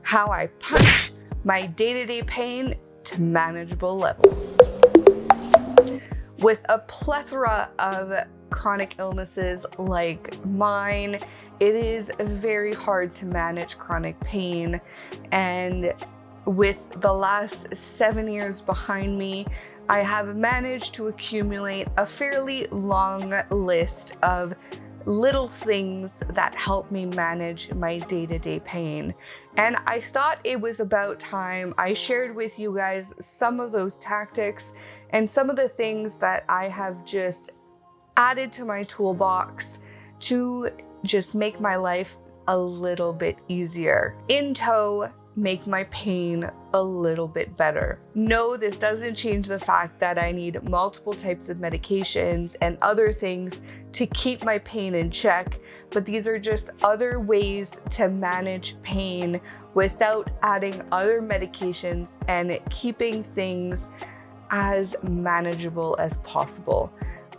how I punch my day-to-day pain to manageable levels. With a plethora of chronic illnesses like mine, it is very hard to manage chronic pain. And with the last 7 years behind me, I have managed to accumulate a fairly long list of little things that help me manage my day-to-day pain. And I thought it was about time I shared with you guys some of those tactics and some of the things that I have just added to my toolbox to just make my life a little bit easier. In tow, make my pain a little bit better. No, this doesn't change the fact that I need multiple types of medications and other things to keep my pain in check, but these are just other ways to manage pain without adding other medications and keeping things as manageable as possible.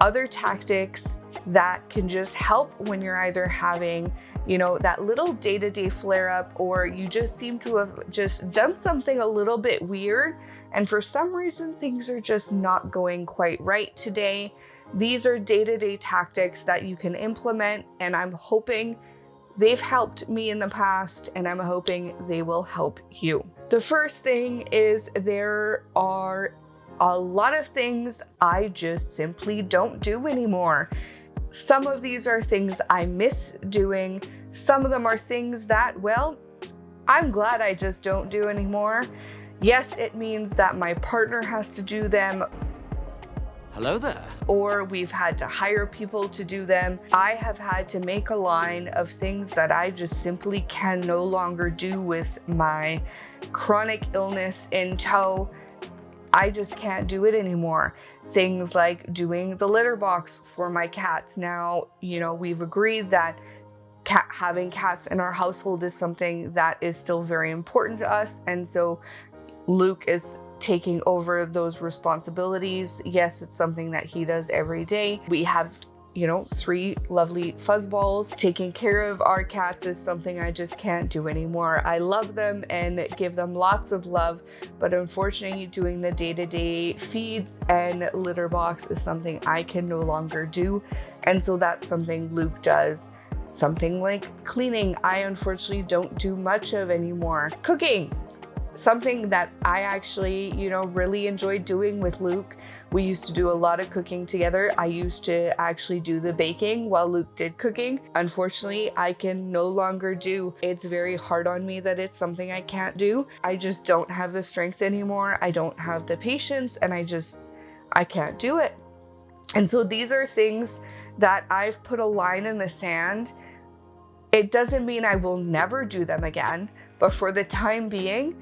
Other tactics that can just help when you're either having, that little day-to-day flare-up, or you just seem to have just done something a little bit weird, and for some reason things are just not going quite right today. These are day-to-day tactics that you can implement, and I'm hoping they've helped me in the past, and I'm hoping they will help you. The first thing is there are a lot of things I just simply don't do anymore. Some of these are things I miss doing. Some of them are things that, well, I'm glad I just don't do anymore. Yes, it means that my partner has to do them. Hello there. Or we've had to hire people to do them. I have had to make a line of things that I just simply can no longer do with my chronic illness in tow. I just can't do it anymore. Things like doing the litter box for my cats. Now, we've agreed that having cats in our household is something that is still very important to us. And so Luke is taking over those responsibilities. Yes, it's something that he does every day. We have 3 lovely fuzzballs. Taking care of our cats is something I just can't do anymore. I love them and give them lots of love, but unfortunately doing the day-to-day feeds and litter box is something I can no longer do. And so that's something Luke does. Something like cleaning, I unfortunately don't do much of anymore. Cooking, something that I actually, really enjoyed doing with Luke. We used to do a lot of cooking together. I used to actually do the baking while Luke did cooking. Unfortunately, I can no longer do. It's very hard on me that it's something I can't do. I just don't have the strength anymore. I don't have the patience, and I can't do it. And so these are things that I've put a line in the sand. It doesn't mean I will never do them again, but for the time being,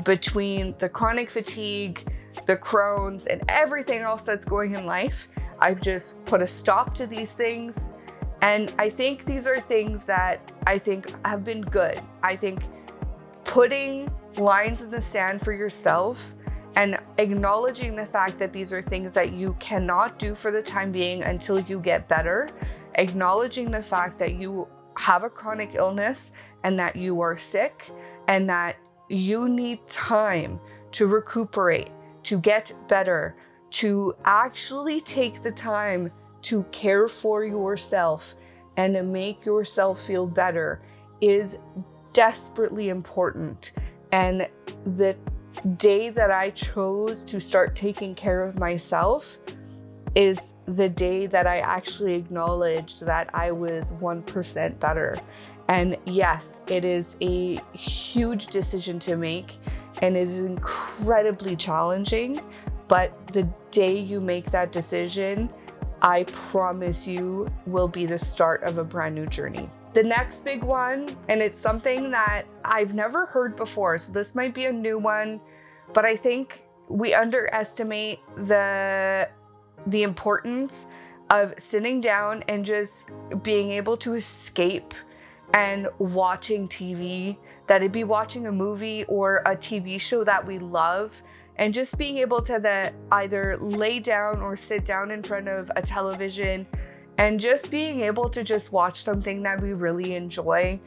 between the chronic fatigue, the Crohn's, and everything else that's going in life, I've just put a stop to these things. And I think these are things that I think have been good. I think putting lines in the sand for yourself and acknowledging the fact that these are things that you cannot do for the time being until you get better, acknowledging the fact that you have a chronic illness and that you are sick and that you need time to recuperate, to get better, to actually take the time to care for yourself and to make yourself feel better is desperately important. And the day that I chose to start taking care of myself is the day that I actually acknowledged that I was 1% better. And yes, it is a huge decision to make and it is incredibly challenging, but the day you make that decision, I promise you, will be the start of a brand new journey. The next big one, and it's something that I've never heard before, so this might be a new one, but I think we underestimate the importance of sitting down and just being able to escape and watching TV, that it be watching a movie or a TV show that we love, and just being able to either lay down or sit down in front of a television and just being able to just watch something that we really enjoy.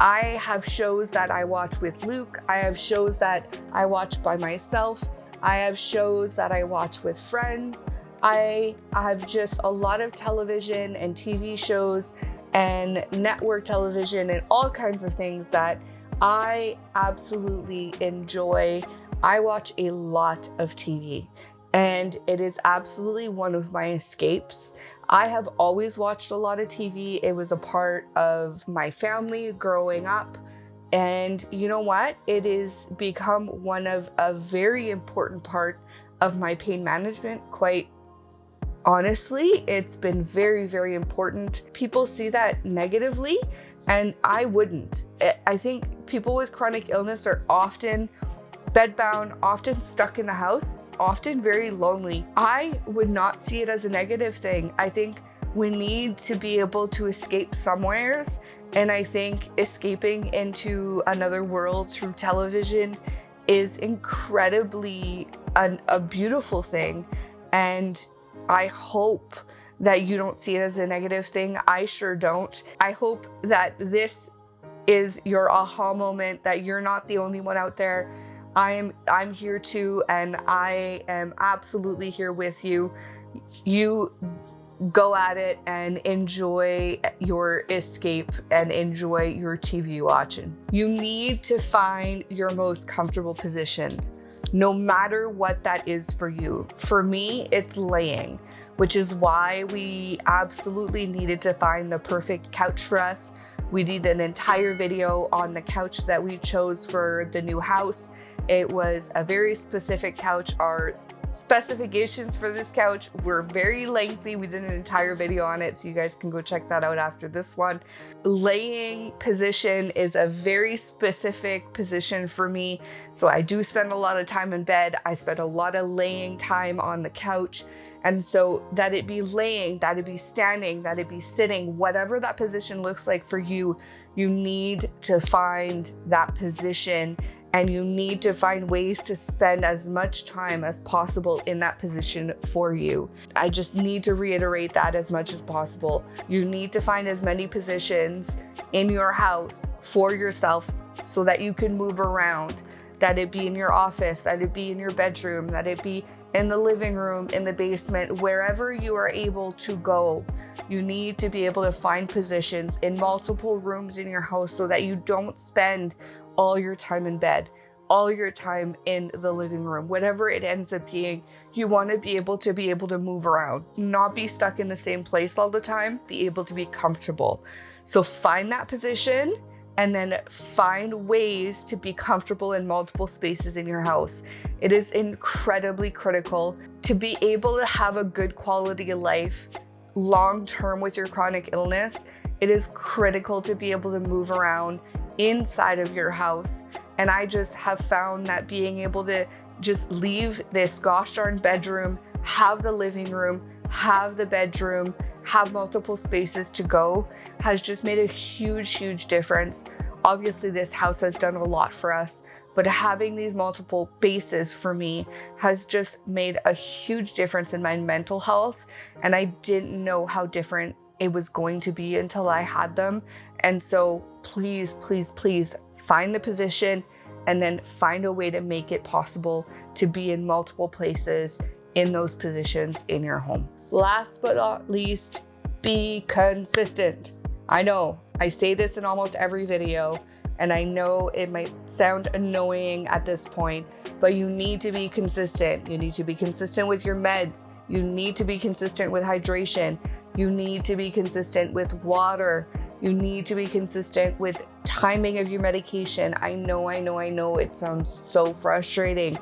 I have shows that I watch with Luke. I have shows that I watch by myself. I have shows that I watch with friends. I have just a lot of television and TV shows and network television and all kinds of things that I absolutely enjoy. I watch a lot of TV, and it is absolutely one of my escapes. I have always watched a lot of TV. It was a part of my family growing up. And you know what? It has become one of a very important part of my pain management. Quite honestly, it's been very, very important. People see that negatively, and I wouldn't. I think people with chronic illness are often bedbound, often stuck in the house, often very lonely. I would not see it as a negative thing. I think we need to be able to escape somewheres. And I think escaping into another world through television is incredibly a beautiful thing. And I hope that you don't see it as a negative thing. I sure don't. I hope that this is your aha moment, that you're not the only one out there. I'm here too, and I am absolutely here with you. You go at it and enjoy your escape and enjoy your TV watching. You need to find your most comfortable position, no matter what that is for you. For me, it's laying, which is why we absolutely needed to find the perfect couch for us. We did an entire video on the couch that we chose for the new house. It was a very specific couch. Our specifications for this couch were very lengthy. We did an entire video on it, so you guys can go check that out after this one. Laying position is a very specific position for me, so I do spend a lot of time in bed. I spend a lot of laying time on the couch, and so that it be laying, that it be standing, that it be sitting, whatever that position looks like for you, you need to find that position. And you need to find ways to spend as much time as possible in that position for you. I just need to reiterate that as much as possible. You need to find as many positions in your house for yourself so that you can move around, that it be in your office, that it be in your bedroom, that it be in the living room, in the basement, wherever you are able to go. You need to be able to find positions in multiple rooms in your house so that you don't spend all your time in bed, all your time in the living room, whatever it ends up being. You want to be able to move around, not be stuck in the same place all the time, be able to be comfortable. So find that position and then find ways to be comfortable in multiple spaces in your house. It is incredibly critical to be able to have a good quality of life long term with your chronic illness. It is critical to be able to move around inside of your house. And I just have found that being able to just leave this gosh darn bedroom, have the living room, have the bedroom, have multiple spaces to go has just made a huge, huge difference. Obviously, this house has done a lot for us, but having these multiple bases for me has just made a huge difference in my mental health. And I didn't know how different it was going to be until I had them. And so please, please, please find the position and then find a way to make it possible to be in multiple places in those positions in your home. Last but not least, be consistent. I know I say this in almost every video, and I know it might sound annoying at this point, but you need to be consistent. You need to be consistent with your meds. You need to be consistent with hydration. You need to be consistent with water. You need to be consistent with timing of your medication. I know it sounds so frustrating,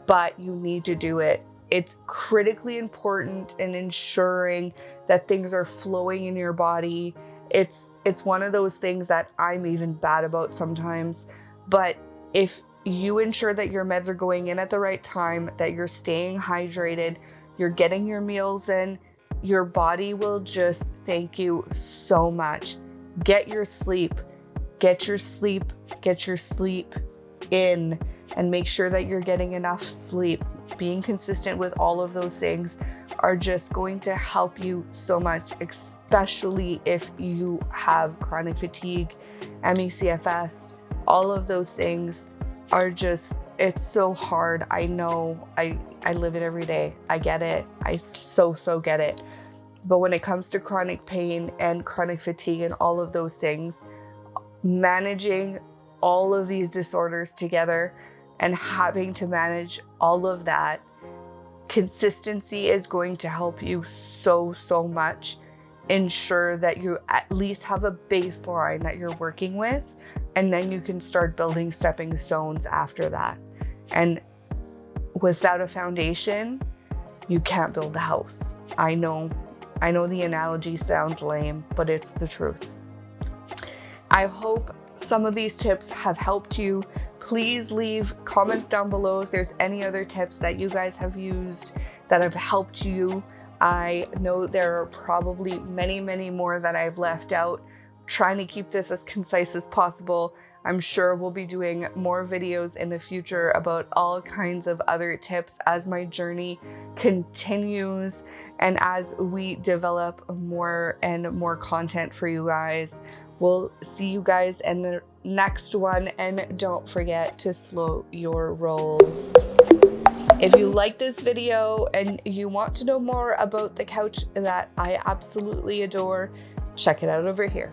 but you need to do it. It's critically important in ensuring that things are flowing in your body. It's one of those things that I'm even bad about sometimes, but if you ensure that your meds are going in at the right time, that you're staying hydrated, you're getting your meals in, your body will just thank you so much. Get your sleep in, and make sure that you're getting enough sleep. being consistent with all of those things are just going to help you so much, especially if you have chronic fatigue, ME/CFS. All of those things are just, it's so hard. I know, I live it every day. I get it. I so get it. But when it comes to chronic pain and chronic fatigue and all of those things, managing all of these disorders together and having to manage all of that, consistency is going to help you so much. Ensure that you at least have a baseline that you're working with, and then you can start building stepping stones after that. And without a foundation, you can't build a house. I know the analogy sounds lame, but it's the truth. I hope some of these tips have helped you. Please leave comments down below if there's any other tips that you guys have used that have helped you. I know there are probably many more that I've left out. Trying to keep this as concise as possible. I'm sure we'll be doing more videos in the future about all kinds of other tips as my journey continues and as we develop more and more content for you guys. We'll see you guys in the next one, and don't forget to slow your roll. If you like this video and you want to know more about the couch that I absolutely adore, check it out over here.